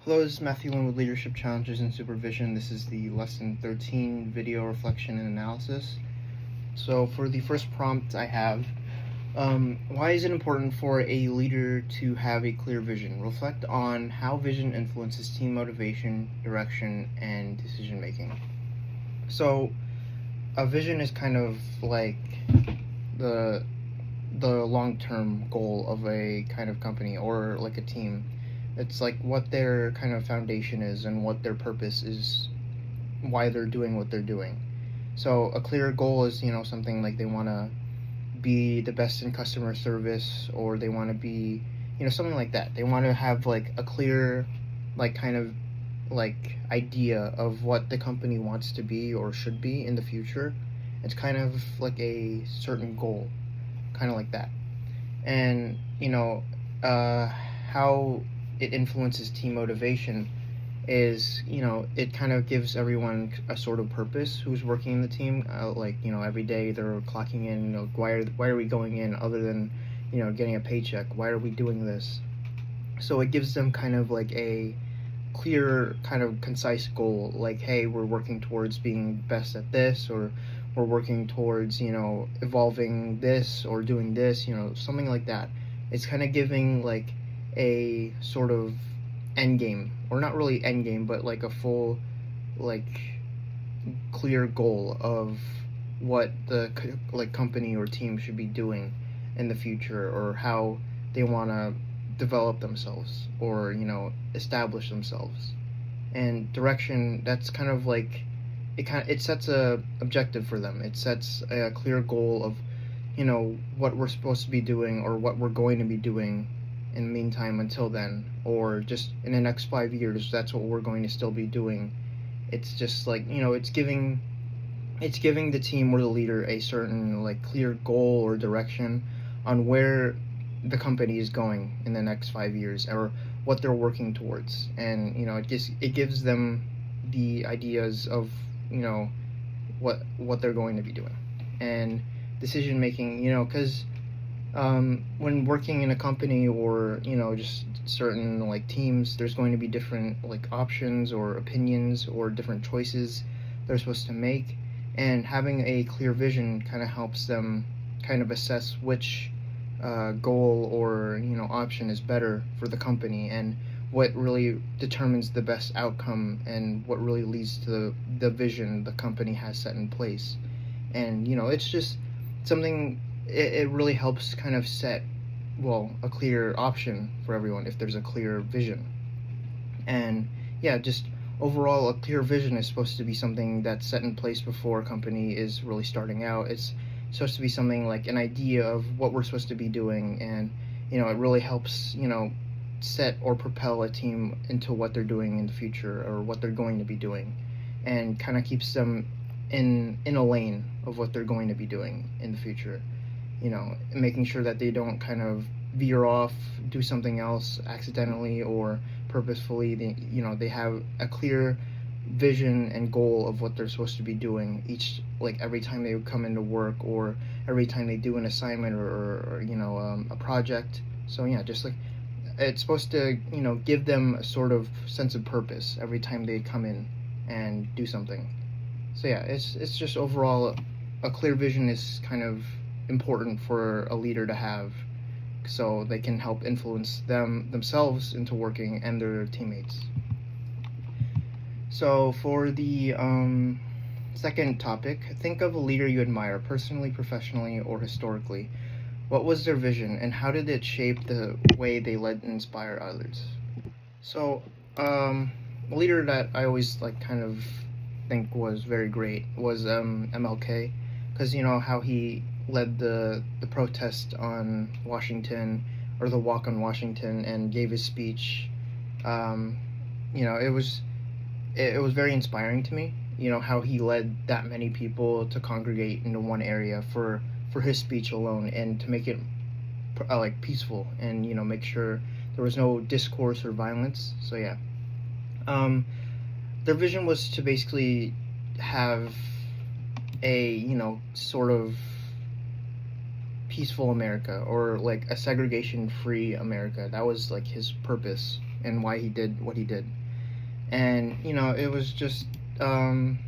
Hello, this is Matthew Lynn with Leadership Challenges and Supervision. This is the Lesson 13 video reflection and analysis. So for the first prompt I have, why is it important for a leader to have a clear vision? Reflect on how vision influences team motivation, direction, and decision making. So a vision is kind of like the long-term goal of a kind of company or like a team. It's like what their kind of foundation is and what their purpose is, why they're doing what they're doing. So a clear goal is, something like they want to be the best in customer service, or they want to be, something like that. They want to have like a clear, like kind of like idea of what the company wants to be or should be in the future. It's kind of like a certain goal, kind of like that. And, how it influences team motivation is, it kind of gives everyone a sort of purpose who's working in the team. Every day they're clocking in, why are we going in other than, getting a paycheck? Why are we doing this? So it gives them kind of like a clear, kind of concise goal, like, hey, we're working towards being best at this, or we're working towards, evolving this or doing this, something like that. It's kind of giving like a sort of end game, or not really end game, but like a full, like, clear goal of what the company or team should be doing in the future, or how they want to develop themselves, or establish themselves. And direction, that's kind of like it sets a objective for them. It sets a clear goal of what we're supposed to be doing, or what we're going to be doing in the meantime until then, or just in the next 5 years, that's what we're going to still be doing. It's just like, it's giving the team or the leader a certain like clear goal or direction on where the company is going in the next 5 years, or what they're working towards. And it gives them the ideas of what they're going to be doing. And decision making, because when working in a company, or just certain like teams, there's going to be different like options or opinions or different choices they're supposed to make. And having a clear vision kind of helps them kind of assess which goal or option is better for the company, and what really determines the best outcome, and what really leads to the vision the company has set in place. And it's just something, it really helps kind of set, a clear option for everyone if there's a clear vision. And just overall, a clear vision is supposed to be something that's set in place before a company is really starting out. It's supposed to be something like an idea of what we're supposed to be doing, and it really helps set or propel a team into what they're doing in the future, or what they're going to be doing, and kind of keeps them in a lane of what they're going to be doing in the future. Making sure that they don't kind of veer off, do something else accidentally or purposefully. They have a clear vision and goal of what they're supposed to be doing every time they come into work, or every time they do an assignment, or a project. So just like, it's supposed to give them a sort of sense of purpose every time they come in and do something. So it's just overall, a clear vision is kind of important for a leader to have, so they can help influence themselves into working, and their teammates. So for the second topic, think of a leader you admire, personally, professionally, or historically. What was their vision, and how did it shape the way they led and inspire others? So a leader that I always kind of think was very great was MLK, because how he led the protest on Washington, or the walk on Washington, and gave his speech. It was very inspiring to me, how he led that many people to congregate into one area for his speech alone, and to make it peaceful, and make sure there was no discourse or violence. So their vision was to basically have a sort of peaceful America, or like a segregation free America. That was like his purpose, and why he did what he did. And it was just um,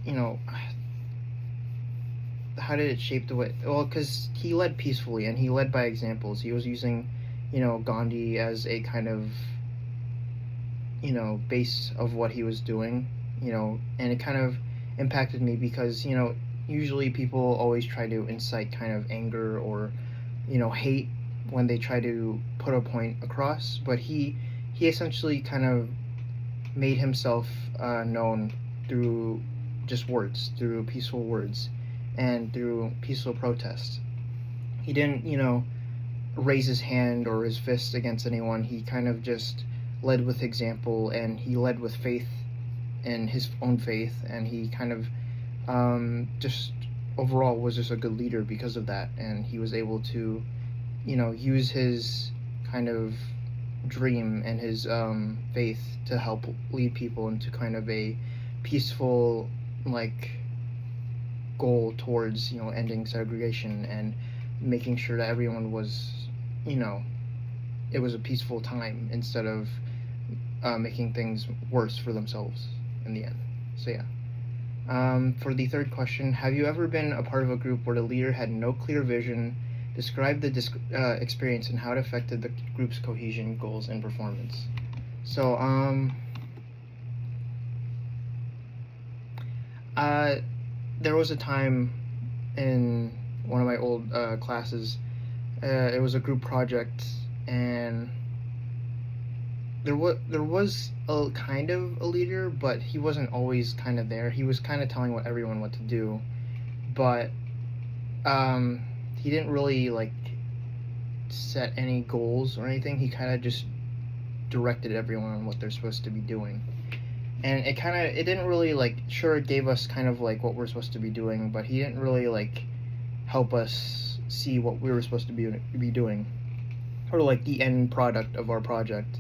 you know how did it shape the way? Well, because he led peacefully and he led by examples. He was using Gandhi as a kind of base of what he was doing, and it kind of impacted me because usually people always try to incite kind of anger or hate when they try to put a point across, but he essentially kind of made himself known through just words, through peaceful words, and through peaceful protest. He didn't raise his hand or his fist against anyone. He kind of just led with example, and he led with faith in his own faith, and he kind of just overall was just a good leader because of that, and he was able to use his kind of dream and his faith to help lead people into kind of a peaceful like goal towards ending segregation and making sure that everyone was it was a peaceful time instead of making things worse for themselves in the end. So yeah. For the third question, have you ever been a part of a group where the leader had no clear vision? Describe the experience and how it affected the group's cohesion, goals, and performance. So, there was a time in one of my old classes. It was a group project, and there was a kind of a leader, but he wasn't always kind of there. He was kind of telling everyone what to do, but he didn't really like set any goals or anything. He kind of just directed everyone on what they're supposed to be doing, and it didn't really sure, it gave us kind of what we're supposed to be doing, but he didn't really help us see what we were supposed to be doing, or the end product of our project.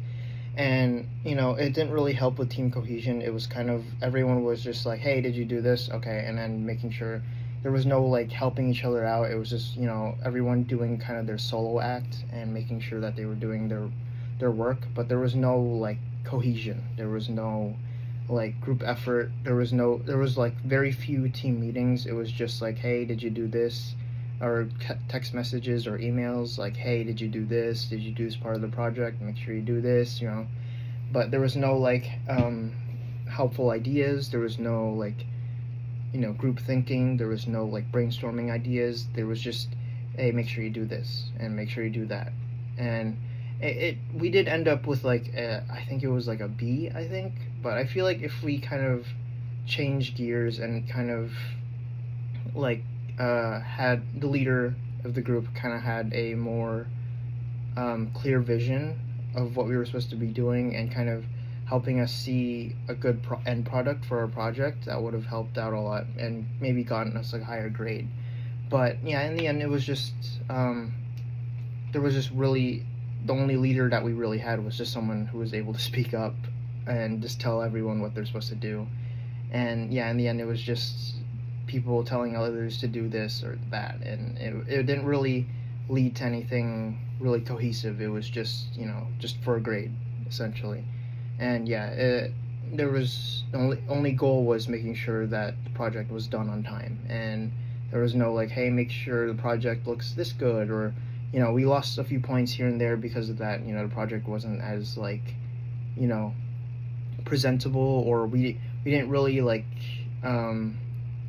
And it didn't really help with team cohesion. It was kind of everyone was just like, hey, did you do this? Okay. And then making sure there was no helping each other out. It was just everyone doing kind of their solo act and making sure that they were doing their work, but there was no cohesion. There was no group effort. There was very few team meetings. It was just hey, did you do this? Or text messages or emails hey, did you do this? Did you do this part of the project? Make sure you do this, but there was no helpful ideas. There was no group thinking. There was no brainstorming ideas. There was just, hey, make sure you do this and make sure you do that. And we did end up with I think it was a B, I think, but I feel if we kind of changed gears and kind of had the leader of the group kind of had a more clear vision of what we were supposed to be doing and kind of helping us see a good end product for our project, that would have helped out a lot and maybe gotten us a higher grade. But yeah, in the end, it was just there was just really the only leader that we really had was just someone who was able to speak up and just tell everyone what they're supposed to do. And yeah, in the end, it was just people telling others to do this or that, and it didn't really lead to anything really cohesive. It was just just for a grade essentially. And yeah, there was the only goal was making sure that the project was done on time, and there was no hey, make sure the project looks this good, or we lost a few points here and there because of that. The project wasn't as presentable, or we didn't really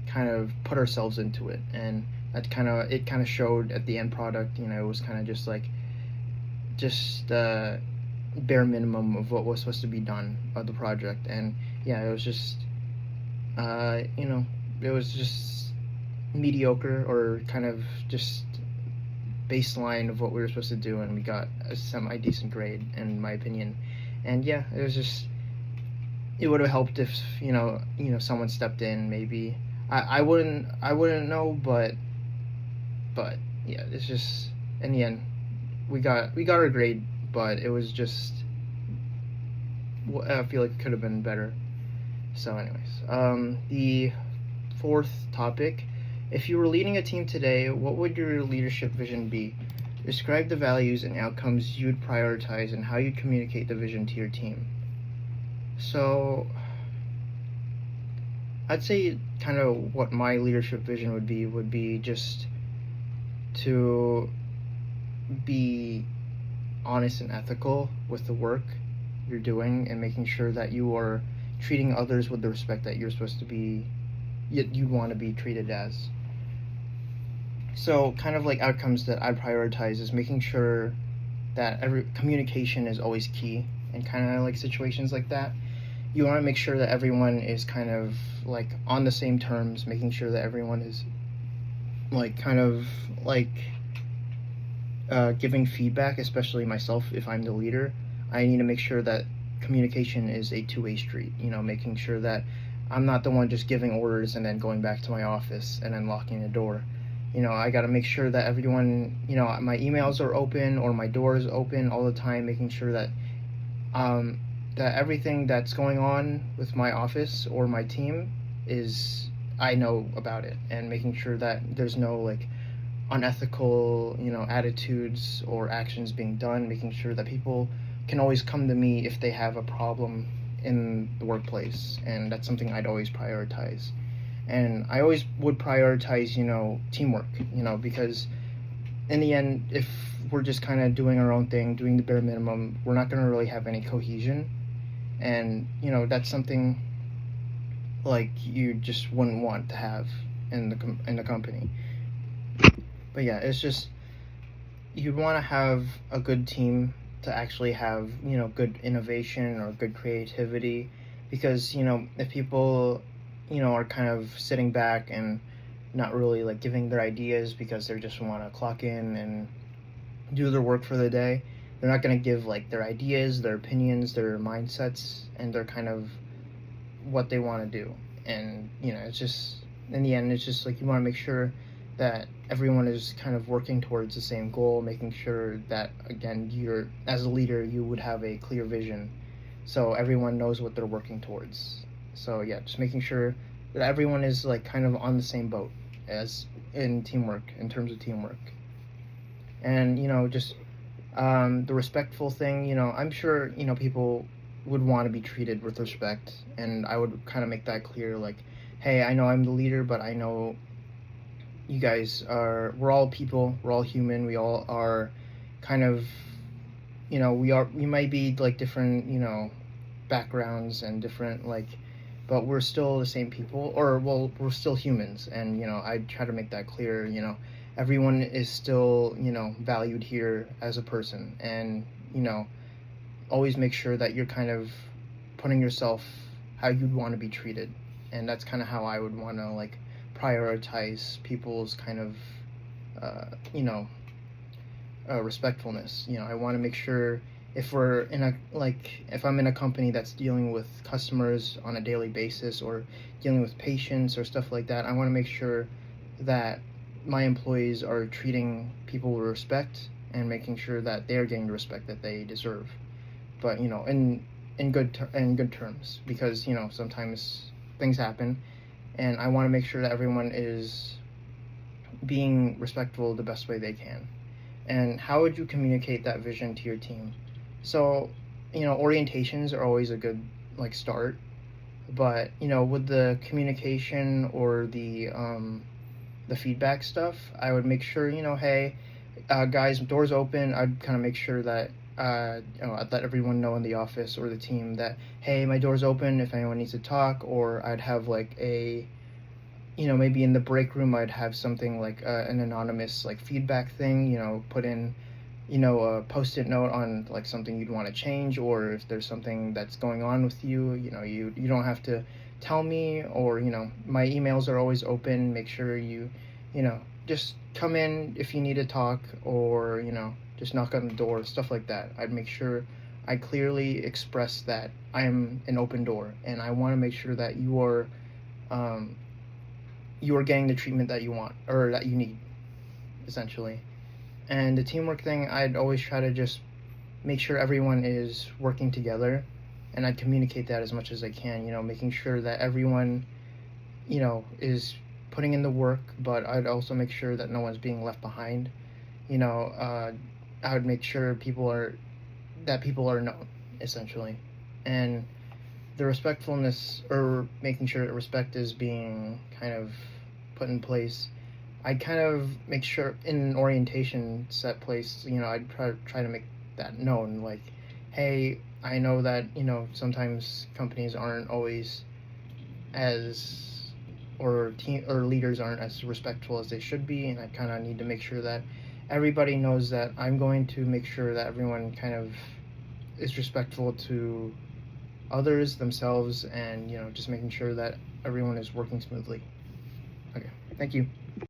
kind of put ourselves into it, and that kind of showed at the end product. It was kind of just bare minimum of what was supposed to be done of the project. And yeah, it was just it was just mediocre, or kind of just baseline of what we were supposed to do, and we got a semi-decent grade in my opinion. And yeah, it was just, it would have helped if someone stepped in maybe. I wouldn't know, but yeah, it's just, in the end we got our grade, but it was just, I feel like it could have been better. So anyways, the fourth topic, if you were leading a team today, what would your leadership vision be? Describe the values and outcomes you'd prioritize and how you'd communicate the vision to your team. So, I'd say kind of what my leadership vision would be just to be honest and ethical with the work you're doing and making sure that you are treating others with the respect that you're supposed to be, you want to be treated as. So kind of like outcomes that I prioritize is making sure that every communication is always key in kind of like situations like that. You want to make sure that everyone is kind of like on the same terms, making sure that everyone is like kind of like giving feedback, especially myself if I'm the leader. I need to make sure that communication is a two-way street, making sure that I'm not the one just giving orders and then going back to my office and then locking the door. I got to make sure that everyone, my emails are open or my door is open all the time, making sure that that everything that's going on with my office or my team is, I know about it, and making sure that there's no like unethical, attitudes or actions being done, making sure that people can always come to me if they have a problem in the workplace, and that's something I'd always prioritize. And I always would prioritize, teamwork, because in the end, if we're just kind of doing our own thing, doing the bare minimum, we're not going to really have any cohesion. And, that's something like you just wouldn't want to have in the company. But yeah, it's just, you'd want to have a good team to actually have, good innovation or good creativity, because, if people are kind of sitting back and not really like giving their ideas because they just want to clock in and do their work for the day, they're not going to give like their ideas, their opinions, their mindsets, and their kind of what they want to do. And it's just, in the end, it's just like you want to make sure that everyone is kind of working towards the same goal, making sure that, again, you're, as a leader, you would have a clear vision so everyone knows what they're working towards. So yeah, just making sure that everyone is like kind of on the same boat as in teamwork, in terms of teamwork. And just the respectful thing, I'm sure people would want to be treated with respect, and I would kind of make that clear, like, hey, I know I'm the leader, but I know you guys we're all people, we're all human, we all are kind of, we might be like different, backgrounds and different like, but we're still the same people, or well, we're still humans. And I try to make that clear. Everyone is still valued here as a person, and always make sure that you're kind of putting yourself how you'd want to be treated. And that's kind of how I would want to like prioritize people's kind of respectfulness. I want to make sure if we're in if I'm in a company that's dealing with customers on a daily basis or dealing with patients or stuff like that, I want to make sure that my employees are treating people with respect and making sure that they are getting the respect that they deserve. But in good terms, because sometimes things happen, and I want to make sure that everyone is being respectful the best way they can. And how would you communicate that vision to your team? So, orientations are always a good like start, but with the communication or the feedback stuff, I would make sure, hey, guys, doors open. I'd kind of make sure that I'd let everyone know in the office or the team that, hey, my door's open if anyone needs to talk. Or I'd have like a, maybe in the break room, I'd have something like an anonymous like feedback thing, put in, a post-it note on like something you'd want to change, or if there's something that's going on with you, you don't have to tell me, or, my emails are always open. Make sure you just come in if you need to talk, or, just knock on the door, stuff like that. I'd make sure I clearly express that I'm an open door, and I want to make sure that you are getting the treatment that you want or that you need, essentially. And the teamwork thing, I'd always try to just make sure everyone is working together, and I'd communicate that as much as I can, making sure that everyone, is putting in the work, but I'd also make sure that no one's being left behind. I would make sure people are known, essentially, and the respectfulness, or making sure that respect is being kind of put in place. I'd kind of make sure in an orientation set place, I'd try to make that known, like, hey, I know that, sometimes companies aren't always as, or team or leaders aren't as respectful as they should be, and I kind of need to make sure that everybody knows that I'm going to make sure that everyone kind of is respectful to others, themselves, and just making sure that everyone is working smoothly. Okay, thank you.